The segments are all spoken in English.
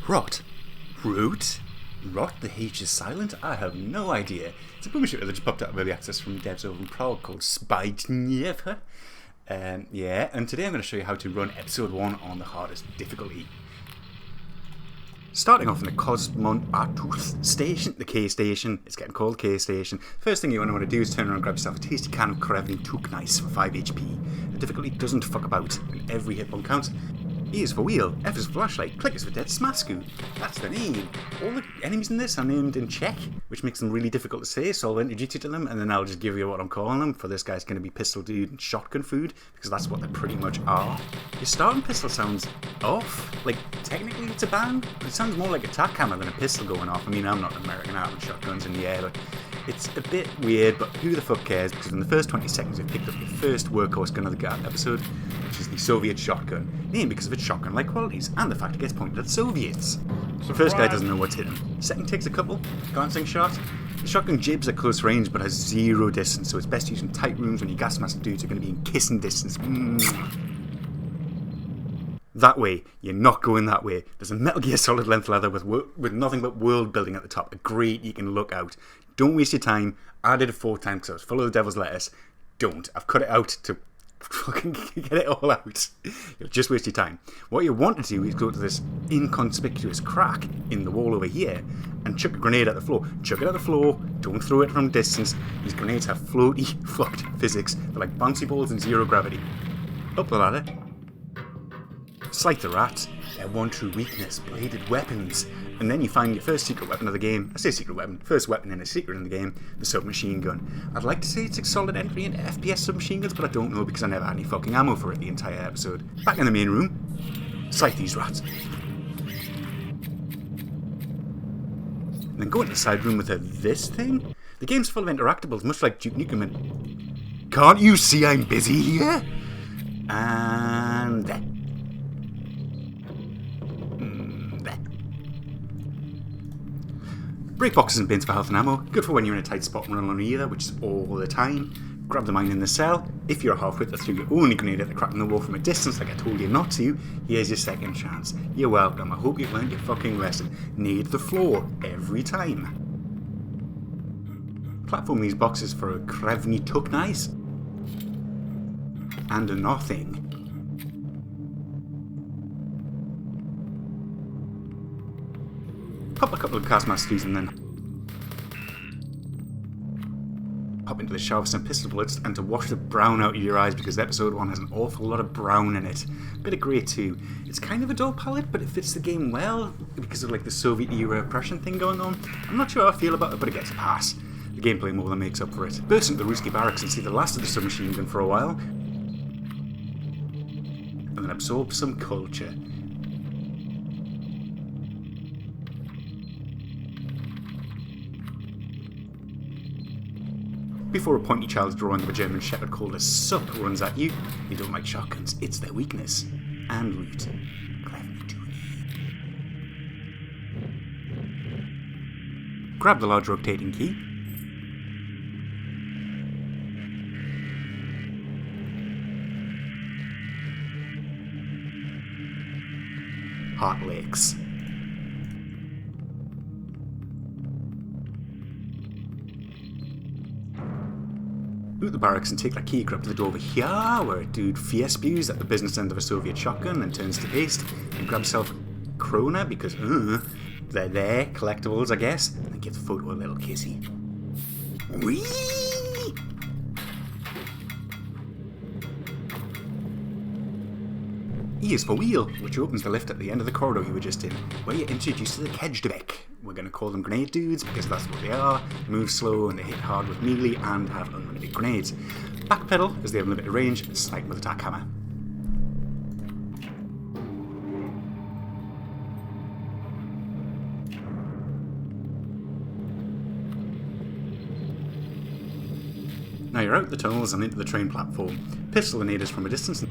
Hrot? Hrot? Hrot? The H is silent? I have no idea. It's a boomer shooter that just popped out of early access from devs over in Prague called Spytnev. Yeah, and today I'm going to show you how to run episode 1 on the hardest difficulty. Starting off in the Kosmonautus station, the K station, it's getting called K station. First thing you want to do is turn around and grab yourself a tasty can of Krevny Tuknice for 5 HP. The difficulty doesn't fuck about, and every hit point counts. E is for wheel, F is for flashlight, click is for dead smasku. That's the name. All the enemies in this are named in Czech, which makes them really difficult to say, so I'll introduce you to them and then I'll just give you what I'm calling them. For this guy's going to be pistol dude and shotgun food, because that's what they pretty much are. Your starting pistol sounds off. Like, technically it's a bang, but it sounds more like a tack hammer than a pistol going off. I mean, I'm not an American out with shotguns in the air, but it's a bit weird, but who the fuck cares, because in the first 20 seconds we've picked up the first workhorse gun of the episode, which is the Soviet shotgun, named because of its shotgun-like qualities and the fact it gets pointed at Soviets. The first guy doesn't know what's hit him. Second takes a couple, glancing shot. The shotgun jibs at close range but has zero distance, so it's best used in tight rooms when your gas mask dudes are going to be in kissing distance. That way, you're not going that way. There's a Metal Gear Solid length leather with nothing but world building at the top. A grate you can look out. Don't waste your time. I did it 4 times because I was full of the devil's lettuce. Don't. I've cut it out to fucking get it all out. You'll just waste your time. What you want to do is go to this inconspicuous crack in the wall over here and chuck a grenade at the floor. Chuck it at the floor. Don't throw it from distance. These grenades have floaty, fucked physics. They're like bouncy balls in zero gravity. Up the ladder. Slight the rats. Their one true weakness, bladed weapons. And then you find your first secret weapon of the game. I say secret weapon, first weapon in a secret in the game, the submachine gun. I'd like to say it's a solid entry into FPS submachine guns, but I don't know because I never had any fucking ammo for it the entire episode. Back in the main room, sight these rats. And then go into the side room with this thing. The game's full of interactables, much like Duke Nukem and... Can't you see I'm busy here? And there. Break boxes and bins for health and ammo, good for when you're in a tight spot and run along either, which is all the time. Grab the mine in the cell. If you're halfway through your only grenade at the crack in the wall from a distance like I told you not to, here's your second chance. You're welcome. I hope you've learned your fucking lesson. Nade the floor every time. Platform these boxes for a Krevny Tuknice and a nothing. Pop a couple of gas masks and then pop into the shower with some pistol bullets and to wash the brown out of your eyes, because episode 1 has an awful lot of brown in it. A bit of grey too. It's kind of a dull palette, but it fits the game well because of like the Soviet era oppression thing going on. I'm not sure how I feel about it, but it gets a pass. The gameplay more than makes up for it. Burst into the Ruski barracks and see the last of the submachine gun for a while, and then absorb some culture. Before a pointy child's drawing of a German shepherd called a suck runs at you, you don't like shotguns, it's their weakness. And root. Grab the large rotating key. Heart Lakes. Loot the barracks and take that key grab to the door over here, where a dude fierce spews at the business end of a Soviet shotgun and turns to paste, and grab himself Krona because, they're there, collectibles I guess, and then give the photo a little kissy. Whee! E is for wheel, which opens the lift at the end of the corridor you were just in, where you're introduced to the Kejdvek. We're going to call them grenade dudes because that's what they are. Move slow and they hit hard with melee and have unlimited grenades. Backpedal as they have limited range and snipe with a tack hammer. Now you're out the tunnels and into the train platform. Pistol the naders from a distance.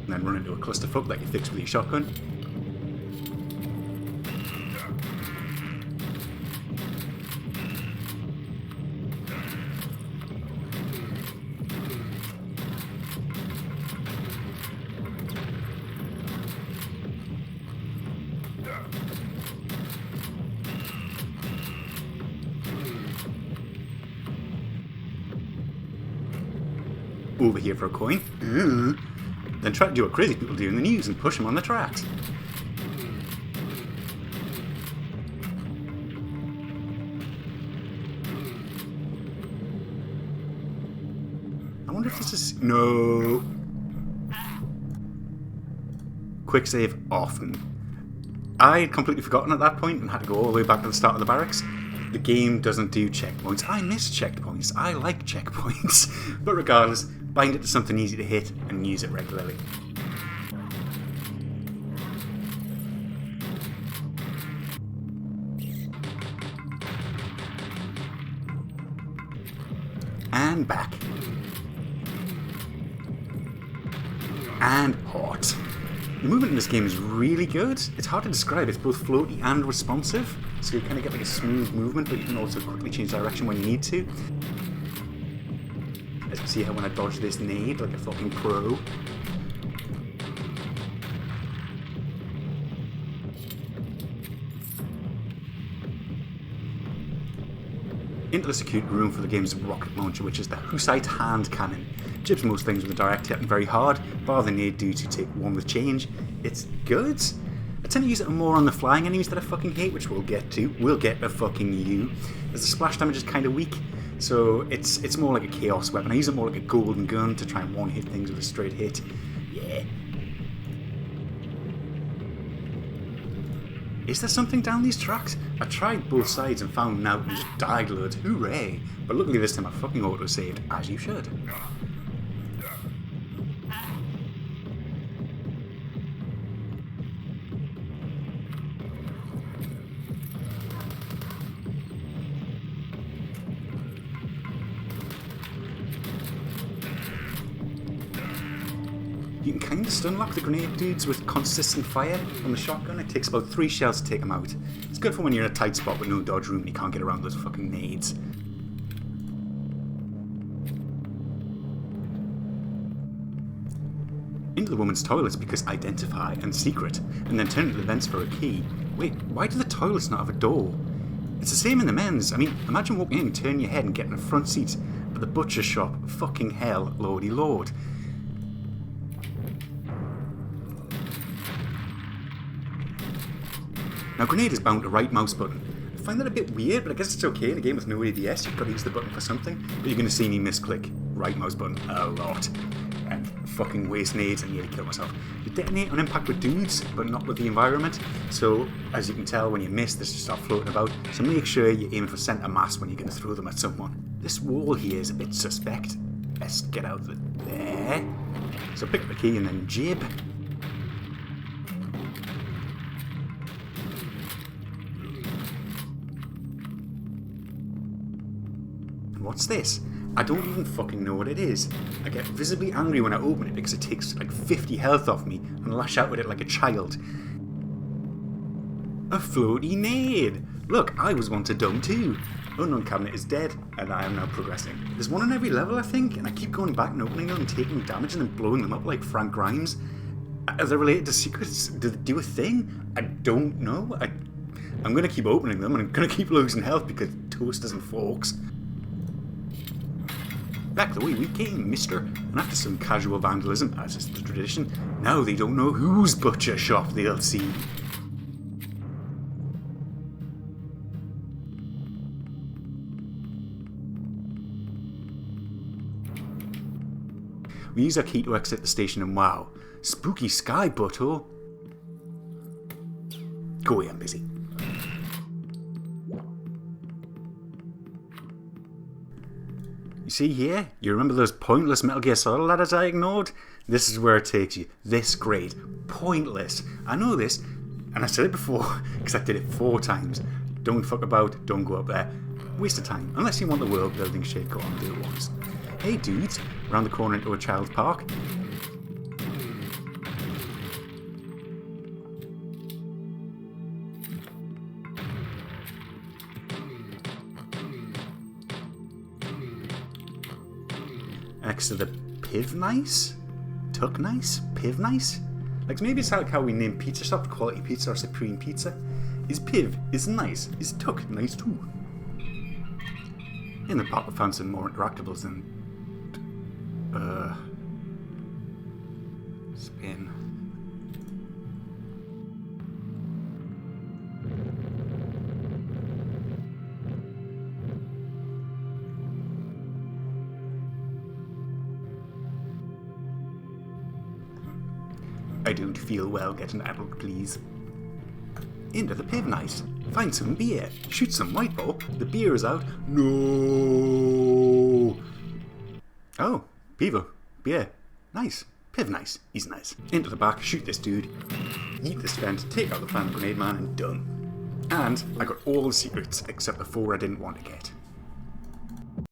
And then run into a clusterfuck that you fix with your shotgun. over here for a coin. Then try to do what crazy people do in the news and push them on the tracks. I wonder if this is... No. Quick save often. I had completely forgotten at that point and had to go all the way back to the start of the barracks. The game doesn't do checkpoints. I miss checkpoints. I like checkpoints. But regardless, bind it to something easy to hit and use it regularly. And back. And hot. The movement in this game is really good. It's hard to describe. It's both floaty and responsive. So you kind of get like a smooth movement, but you can also quickly change direction when you need to. As you can see how when I dodge this nade like a fucking pro. Into the security room for the game's rocket launcher, which is the Hrot hand cannon. Jibs most things with a direct hit and very hard, bar the nade due to take one with change. It's good. I tend to use it more on the flying enemies that I fucking hate, which we'll get to. We'll get to fucking you. As the splash damage is kind of weak, so it's more like a chaos weapon. I use it more like a golden gun to try and one-hit things with a straight hit. Yeah. Is there something down these tracks? I tried both sides and found out and just died loads. Hooray! But luckily this time I fucking auto-saved, as you should. You can kind of stunlock the grenade dudes with consistent fire on the shotgun. It takes about 3 shells to take them out. It's good for when you're in a tight spot with no dodge room and you can't get around those fucking nades. Into the woman's toilets because identify and secret, and then turn into the vents for a key. Wait, why do the toilets not have a door? It's the same in the men's. I mean, imagine walking in, turn your head and getting a front seat. But the butcher shop, fucking hell, lordy lord. Now, grenade is bound to right mouse button. I find that a bit weird, but I guess it's okay in a game with no ADS. You've got to use the button for something. But you're going to see me misclick right mouse button a lot. And fucking waste nades and nearly kill myself. You detonate on impact with dudes, but not with the environment. So, as you can tell, when you miss, they just start floating about. So make sure you're aiming for centre mass when you're going to throw them at someone. This wall here is a bit suspect. Let's get out of there. So pick up the key and then jib. What's this? I don't even fucking know what it is. I get visibly angry when I open it because it takes like 50 health off me and lash out with it like a child. A floaty nade! Look, I was once a dumb too. Unknown cabinet is dead, and I am now progressing. There's one on every level, I think, and I keep going back and opening them and taking damage and then blowing them up like Frank Grimes. Are they related to secrets? Do they do a thing? I don't know. I'm going to keep opening them and I'm going to keep losing health because toasters and forks. Back the way we came, mister. And after some casual vandalism, as is the tradition, now they don't know whose butcher shop they'll see. We use our key to exit the station and wow, spooky sky butthole. Go away, I'm busy. You see here? You remember those pointless Metal Gear Solid ladders I ignored? This is where it takes you. This great. Pointless. I know this, and I said it before, because I did it 4 times. Don't fuck about, don't go up there. Waste of time. Unless you want the world building shit, go on, do it once. Hey dudes, round the corner into a child's park. Next to the Piv Nice? Tuck Nice? Piv Nice? Like maybe it's like how we name pizza shops Quality Pizza or Supreme Pizza. Is Piv is nice? Is Tuck nice too? In the park we found some more interactables than... Spin. I don't feel well, get an apple, please. Into the pib night. Find some beer. Shoot some white ball. The beer is out. No. Oh, beaver. Beer. Nice. Piv nice. He's nice. Into the back. Shoot this dude. Eat this vent. Take out the plant grenade man and done. And I got all the secrets except the 4 I didn't want to get.